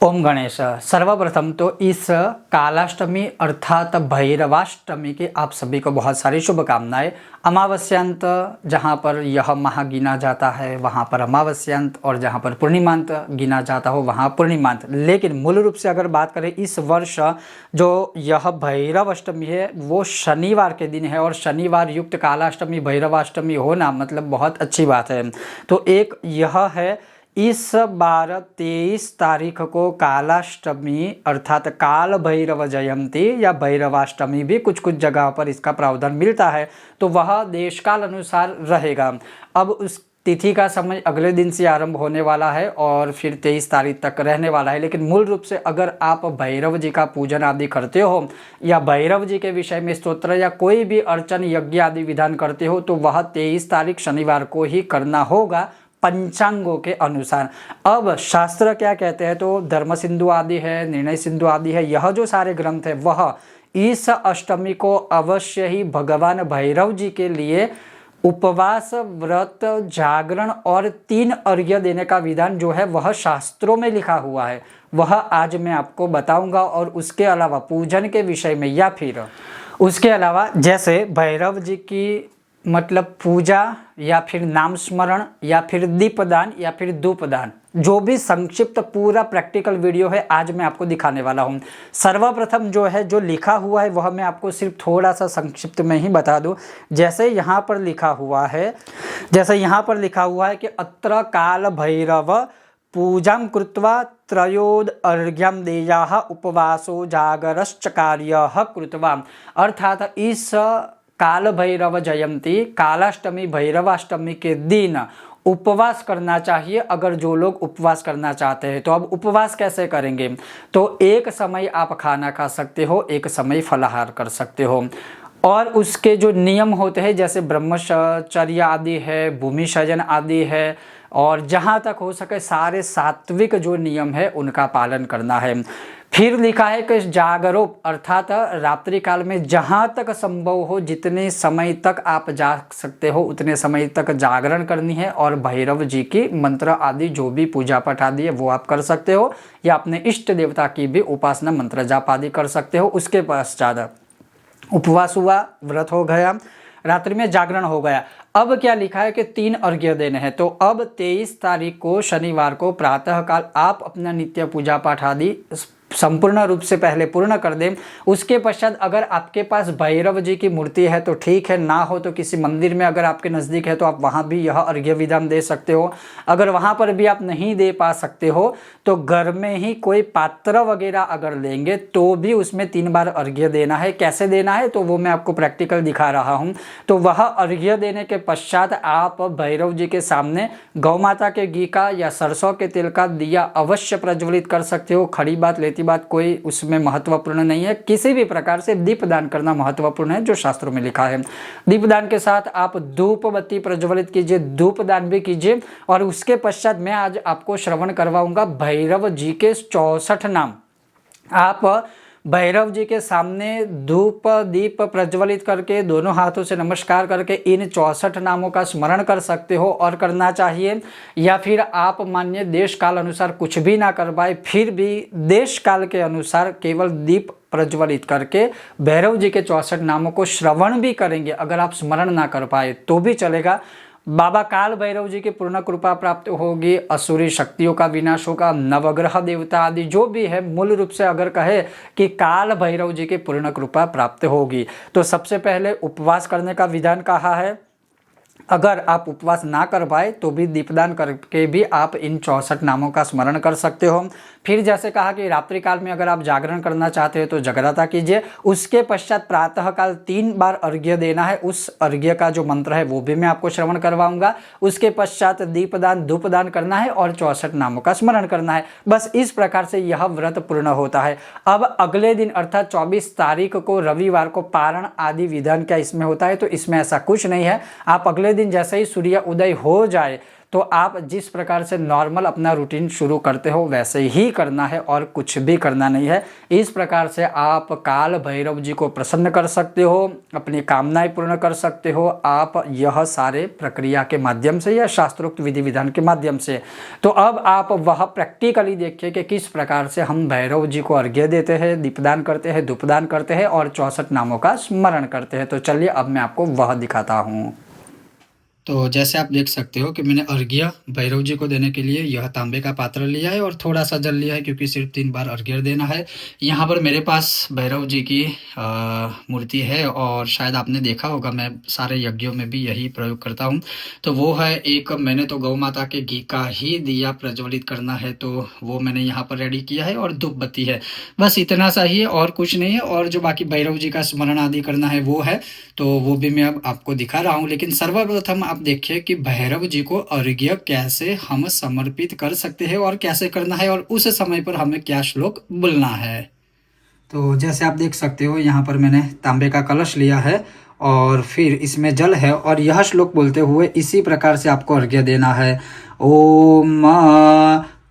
ओम गणेश। सर्वप्रथम तो इस कालाष्टमी अर्थात भैरवाष्टमी की आप सभी को बहुत सारी शुभकामनाएं। अमावस्यांत जहाँ पर यह माह गिना जाता है वहाँ पर अमावस्यांत, और जहाँ पर पूर्णिमांत गिना जाता हो वहाँ पूर्णिमांत। लेकिन मूल रूप से अगर बात करें इस वर्ष जो यह भैरव अष्टमी है वो शनिवार के दिन है, और शनिवार युक्त कालाष्टमी भैरवाष्टमी होना मतलब बहुत अच्छी बात है। तो एक यह है, इस बार 23 तारीख को कालाष्टमी अर्थात काल भैरव जयंती या भैरवाष्टमी भी कुछ कुछ जगह पर इसका प्रावधान मिलता है, तो वह देश काल अनुसार रहेगा। अब उस तिथि का समय अगले दिन से आरंभ होने वाला है और फिर 23 तारीख तक रहने वाला है। लेकिन मूल रूप से अगर आप भैरव जी का पूजन आदि करते हो या भैरव जी के विषय में स्तोत्र या कोई भी अर्चन यज्ञ आदि विधान करते हो तो वह 23 तारीख शनिवार को ही करना होगा पंचांगों के अनुसार। अब शास्त्र क्या कहते हैं, तो धर्म सिंधु आदि है, निर्णय सिंधु आदि है, यह जो सारे ग्रंथ है वह इस अष्टमी को अवश्य ही भगवान भैरव जी के लिए उपवास, व्रत, जागरण और 3 अर्घ्य देने का विधान जो है वह शास्त्रों में लिखा हुआ है, वह आज मैं आपको बताऊंगा। और उसके अलावा पूजन के विषय में या फिर उसके अलावा जैसे भैरव जी की मतलब पूजा या फिर नाम स्मरण या फिर दीपदान या फिर धूपदान, जो भी संक्षिप्त पूरा प्रैक्टिकल वीडियो है आज मैं आपको दिखाने वाला हूं। सर्वप्रथम जो है जो लिखा हुआ है वह मैं आपको सिर्फ थोड़ा सा संक्षिप्त में ही बता दूं। जैसे यहाँ पर लिखा हुआ है कि अत्र काल भैरव पूजां कृत्वा त्रयोद अर्घ्यं देयाः उपवासो जागरश्च कार्यः कृत्वा। अर्थात इस काल भैरव जयंती कालाष्टमी भैरवाष्टमी के दिन उपवास करना चाहिए। अगर जो लोग उपवास करना चाहते हैं तो अब उपवास कैसे करेंगे, तो एक समय आप खाना खा सकते हो, एक समय फलाहार कर सकते हो। और उसके जो नियम होते हैं जैसे ब्रह्मचर्य आदि है, भूमि सजन आदि है, और जहाँ तक हो सके सारे सात्विक जो नियम है उनका पालन करना है। फिर लिखा है कि जागरो अर्थात रात्रि काल में जहाँ तक संभव हो जितने समय तक आप जाग सकते हो उतने समय तक जागरण करनी है, और भैरव जी की मंत्र आदि जो भी पूजा पाठ आदि है वो आप कर सकते हो, या अपने इष्ट देवता की भी उपासना मंत्र जाप आदि कर सकते हो। उसके पश्चात उपवास हुआ, व्रत हो गया, रात्रि में जागरण हो गया। अब क्या लिखा है कि 3 अर्घ्य देने हैं। तो अब 23 तारीख को शनिवार को प्रातः काल आप अपना नित्य पूजा पाठ आदि संपूर्ण रूप से पहले पूर्ण कर दें। उसके पश्चात अगर आपके पास भैरव जी की मूर्ति है तो ठीक है, ना हो तो किसी मंदिर में अगर आपके नज़दीक है तो आप वहाँ भी यह अर्घ्य विधान दे सकते हो। अगर वहाँ पर भी आप नहीं दे पा सकते हो तो घर में ही कोई पात्र वगैरह अगर लेंगे तो भी उसमें 3 बार अर्घ्य देना है। कैसे देना है तो वो मैं आपको प्रैक्टिकल दिखा रहा हूँ। तो वह अर्घ्य देने के पश्चात आप भैरव जी के सामने गौ माता के घी का या सरसों के तेल का दिया अवश्य प्रज्वलित कर सकते हो। खड़ी बात लेती बात कोई उसमें महत्वपूर्ण नहीं है। किसी भी प्रकार से दीपदान करना महत्वपूर्ण है जो शास्त्रों में लिखा है। दीपदान के साथ आप धूप बत्ती प्रज्वलित कीजिए, धूपदान भी कीजिए। और उसके पश्चात मैं आज आपको श्रवण करवाऊंगा भैरव जी के 64 नाम। आप भैरव जी के सामने धूप दीप प्रज्वलित करके दोनों हाथों से नमस्कार करके इन 64 नामों का स्मरण कर सकते हो और करना चाहिए। या फिर आप मानिए देश काल अनुसार कुछ भी ना कर पाए फिर भी देश काल के अनुसार केवल दीप प्रज्वलित करके भैरव जी के 64 नामों को श्रवण भी करेंगे। अगर आप स्मरण ना कर पाए तो भी चलेगा। बाबा काल भैरव जी की पूर्ण कृपा प्राप्त होगी, असुरी शक्तियों का विनाश होगा, नवग्रह देवता आदि जो भी है मूल रूप से अगर कहे कि काल भैरव जी की पूर्ण कृपा प्राप्त होगी। तो सबसे पहले उपवास करने का विधान कहा है। अगर आप उपवास ना कर पाए तो भी दीपदान करके भी आप इन 64 नामों का स्मरण कर सकते हो। फिर जैसे कहा कि रात्रि काल में अगर आप जागरण करना चाहते हो तो जगराता कीजिए। उसके पश्चात प्रातः काल 3 बार अर्घ्य देना है। उस अर्घ्य का जो मंत्र है वो भी मैं आपको श्रवण करवाऊंगा। उसके पश्चात दीपदान धूपदान करना है और 64 नामों का स्मरण करना है। बस इस प्रकार से यह व्रत पूर्ण होता है। अब अगले दिन अर्थात 24 तारीख को रविवार को पारण आदि विधान क्या इसमें होता है, तो इसमें ऐसा कुछ नहीं है। आप अगले दिन जैसे ही सूर्य उदय हो जाए तो आप जिस प्रकार से नॉर्मल अपना रूटीन शुरू करते हो वैसे ही करना है और कुछ भी करना नहीं है। इस प्रकार से आप काल भैरव जी को प्रसन्न कर सकते हो, अपनी कामनाएं पूर्ण कर सकते हो आप यह सारे प्रक्रिया के माध्यम से या शास्त्रोक्त विधि विधान के माध्यम से। तो अब आप वह प्रैक्टिकली देखिए कि किस प्रकार से हम भैरव जी को अर्घ्य देते हैं, दीपदान करते हैं, धूपदान करते हैं और 64 नामों का स्मरण करते हैं। तो चलिए अब मैं आपको वह दिखाता हूँ। तो जैसे आप देख सकते हो कि मैंने अर्घ्य भैरव जी को देने के लिए यह तांबे का पात्र लिया है और थोड़ा सा जल लिया है, क्योंकि सिर्फ 3 बार अर्घ्य देना है। यहाँ पर मेरे पास भैरव जी की मूर्ति है और शायद आपने देखा होगा मैं सारे यज्ञों में भी यही प्रयोग करता हूँ। तो वो है एक, मैंने तो गौ माता के घी का ही दिया प्रज्वलित करना है, तो वो मैंने यहाँ पर रेडी किया है और धूप बत्ती है, बस इतना सा ही है और कुछ नहीं है। और जो बाकी भैरव जी का स्मरण आदि करना है वो है, तो वो भी मैं अब आपको दिखा रहा हूँ। लेकिन सर्वप्रथम आप देखिए कि भैरव जी को अर्घ्य कैसे हम समर्पित कर सकते हैं और कैसे करना है और उस समय पर हमें क्या श्लोक बोलना है। तो जैसे आप देख सकते हो यहाँ पर मैंने तांबे का कलश लिया है और फिर इसमें जल है और यह श्लोक बोलते हुए इसी प्रकार से आपको अर्घ्य देना है। ओम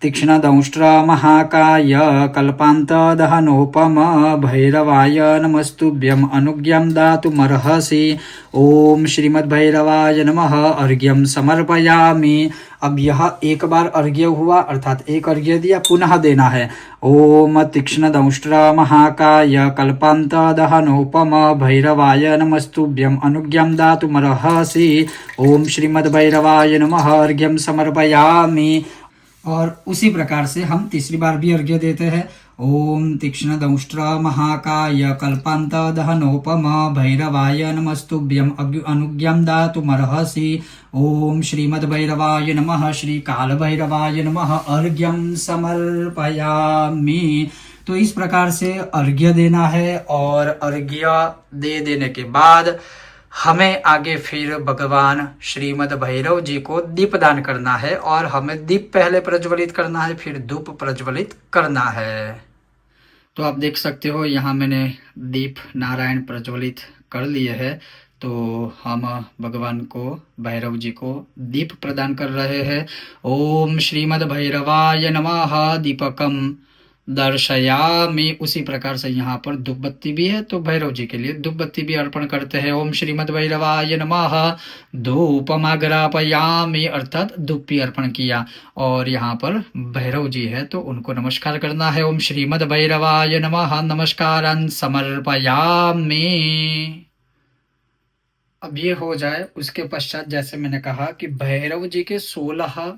तीक्ष्णदंष्ट्र महाकाय कल्पान्तदहनोपम भैरवाय नमस्तुभ्यं अनुज्ञां दातुमर्हसि। ओम श्रीमद्भैरवाय नमः अर्घ्यं समर्पयामि। अब यह एक बार अर्घ्य हुआ, अर्थात एक अर्घ्य दिया, पुनः देना है। ओम तीक्ष्णदंष्ट्र महाकाय कल्पान्तदहनोपम भैरवाय नमस्तुभ्यं अनुज्ञां दातुमर्हसि। ओम श्रीमद्भैरवाय नमः अर्घ्यं समर्पयामि। और उसी प्रकार से हम तीसरी बार भी अर्घ्य देते हैं। ओम तीक्ष्णदंष्ट्र महाकाय कल्पान्तदहनोपम भैरवाय नमस्तुभ्यं अनुज्ञां दातुमर्हसि। ओम श्रीमद्भैरवाय नमः श्री काल भैरवाय नमः अर्घ्यं समर्पयामि। तो इस प्रकार से अर्घ्य देना है और अर्घ्य दे देने के बाद हमें आगे फिर भगवान श्रीमद् भैरव जी को दीपदान करना है और हमें दीप पहले प्रज्वलित करना है, फिर धूप प्रज्वलित करना है। तो आप देख सकते हो यहाँ मैंने दीप नारायण प्रज्वलित कर लिए हैं। तो हम भगवान को, भैरव जी को दीप प्रदान कर रहे हैं। ओम श्रीमद् भैरवाय नमः दीपकम दर्शयामि। उसी प्रकार से यहाँ पर धूप बत्ती भी है, तो भैरव जी के लिए धूप बत्ती भी अर्पण करते हैं। ओम श्रीमद् भैरवाय नमः धूपमाग्रापयामि, अर्थात धूप भी अर्पण किया। और यहाँ पर भैरव जी है तो उनको नमस्कार करना है। ओम श्रीमद् भैरवाय नमः नमस्कारं समर्पयामि। अब ये हो जाए, उसके पश्चात जैसे मैंने कहा कि भैरव जी के 16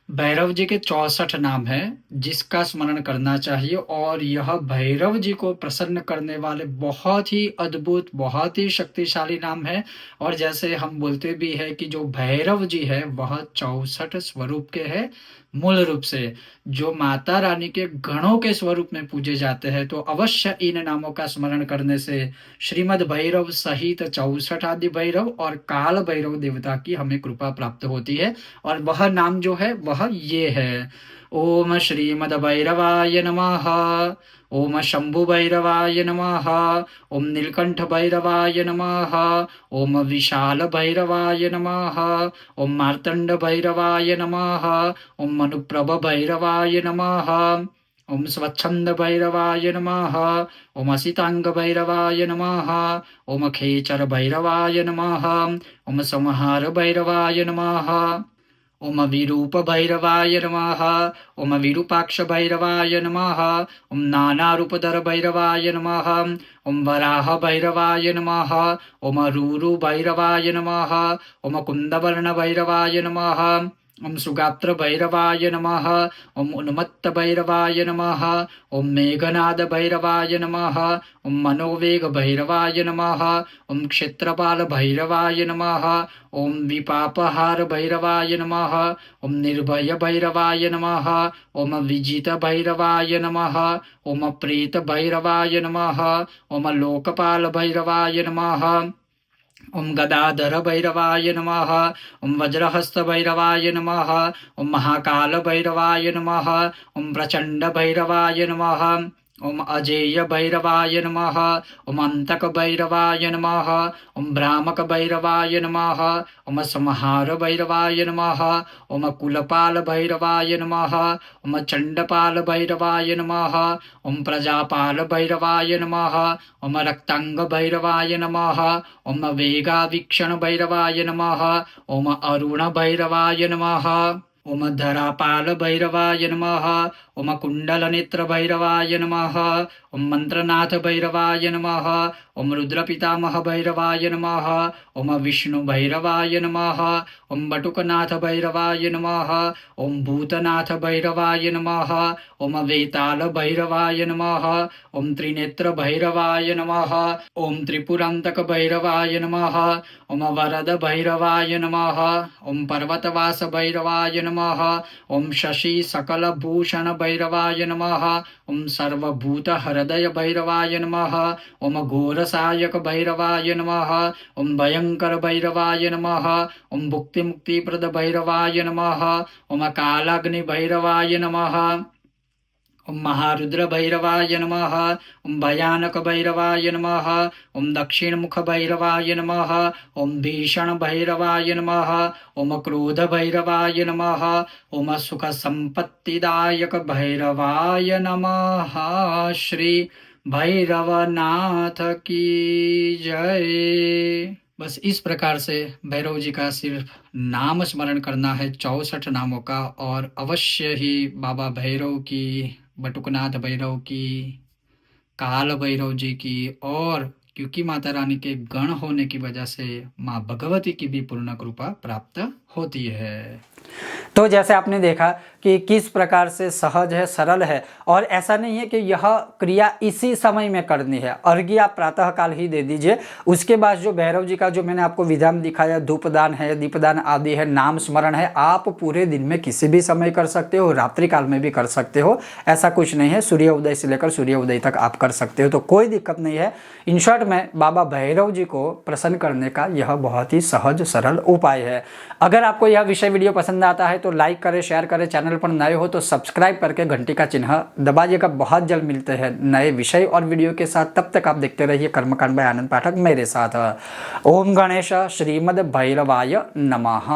भैरव जी के 64 नाम हैं जिसका स्मरण करना चाहिए। और यह भैरव जी को प्रसन्न करने वाले बहुत ही अद्भुत, बहुत ही शक्तिशाली नाम है। और जैसे हम बोलते भी है कि जो भैरव जी है वह 64 स्वरूप के हैं, मूल रूप से जो माता रानी के गणों के स्वरूप में पूजे जाते हैं। तो अवश्य इन नामों का स्मरण करने से श्रीमद् भैरव सहित 64 आदि भैरव और काल भैरव देवता की हमें कृपा प्राप्त होती है। और वह नाम जो है वह ये है। ओम श्रीमद् भैरवाय नमः, ओम शंभु भैरवाय नमः, ओम नीलकंठ भैरवाय नमः, ओम विशाल भैरवाय नमः, ओम मार्तंड भैरवाय नमः, ओम मनुप्रभ भैरवाय नमः, ओम स्वच्छंद भैरवाय नमः, ओम असितांग भैरवाय नमः, ओम खेचर भैरवाय नमः, ओम संहार भैरवाय नमः, ओम विरूप भैरवाय नमः, ओम विरूपाक्ष भैरवाय नमः, ओम नानारूपधर भैरवाय नमः, ओम वराह भैरवाय नमः, ओम रूरु भैरवाय नमः, ओम कुंदवर्ण भैरवाय नमः, ओम सुगात्र भैरवाय नमः, ओम उन्मत्त भैरवाय नमः, ओम मेघनाद भैरवाय नमः, ओम मनोवेग भैरवाय नमः, ओम क्षेत्रपाल भैरवाय नमः, ओम विपापहार भैरवाय नमः, ओम निर्भय भैरवाय नमः, ओम विजित भैरवाय नमः, ओम प्रेत भैरवाय नमः, ओम लोकपाल भैरवाय नमः, ओम गदाधर भैरवाय नमः, ओम वज्रहस्त भैरवाय नमः, ओम महाकाल भैरवाय नमः, ओम प्रचंड भैरवाय नमः, ओम अजेय भैरवाय नमः। ओम अंतक भैरवाय नमः। ओम भ्रामक भैरवाय नमः। ओम संहार भैरवाय नमः। ओम कुलपाल भैरवाय नमः। ओम चंडपाल भैरवाय नमः। ओम प्रजापाल भैरवाय नमः। ओम रक्तांग भैरवाय नमः। ओम वेगावीक्षण भैरवाय नमः। ओम अरुण भैरवाय नमः। ओम धरापाल भैरवाय नमः। ओम कुंडलनेत्र भैरवाय नमः। ओम मंत्रनाथ भैरवाय नमः। ओम रुद्रपितामह भैरवाय नमः। ओम विष्णु भैरवाय नमः। ओम बटुकनाथ भैरवाय नमः। ओम भूतनाथ भैरवाय नमः। ओम वेताल भैरवाय नमः। ओम त्रिनेत्र भैरवाय नमः। ओम त्रिपुरांतक भैरवाय नमः। ओम वरद भैरवाय नमः। ओम पर्वतवास भैरवाय नमः। ओम शशि सकल भूषण भैरवाय नमः। ओम सर्वभूत हृदय भैरवाय नमः। ओम घोरसायक भैरवाय नमः। ओम भयंकर भैरवाय नमः। ओम भुक्ति मुक्तिप्रद भैरवाय नमः। ओम कालाग्नि भैरवाय नमः। ओम महारुद्र भैरवाय नमः। ओम भयानक भैरवाय नमः। ओम दक्षिणमुख भैरवाय नमः। ओम भीषण भैरवाय नमः। ओम क्रोध भैरवाय नमः। ओम सुख संपत्तिदायक भैरवाय नमः। श्री भैरवनाथ की जय। बस इस प्रकार से भैरव जी का सिर्फ नाम स्मरण करना है, 64 नामों का, और अवश्य ही बाबा भैरव की, बटुकनाथ भैरव की, काल भैरव जी की, और क्योंकि माता रानी के गण होने की वजह से माँ भगवती की भी पूर्ण कृपा प्राप्त होती है। तो जैसे आपने देखा कि किस प्रकार से सहज है, सरल है, और ऐसा नहीं है कि यह क्रिया इसी समय में करनी है। अर्घ्य आप प्रातः काल ही दे दीजिए। उसके बाद जो भैरव जी का जो मैंने आपको विधान दिखाया, धूपदान है, दीपदान आदि है, नाम स्मरण है, आप पूरे दिन में किसी भी समय कर सकते हो, रात्रि काल में भी कर सकते हो, ऐसा कुछ नहीं है। सूर्य उदय से लेकर सूर्य उदय तक आप कर सकते हो, तो कोई दिक्कत नहीं है। इन शॉर्ट में बाबा भैरव जी को प्रसन्न करने का यह बहुत ही सहज सरल उपाय है। अगर आपको यह विषय वीडियो पसंद आता है तो लाइक करें, शेयर करें, चैनल पर नए हो तो सब्सक्राइब करके घंटी का चिन्ह दबाइएगा। बहुत जल्द मिलते हैं नए विषय और वीडियो के साथ, तब तक आप देखते रहिए कर्मकांड बाय आनंद पाठक मेरे साथ। ओम गणेश श्रीमद् भैरवाय नमः।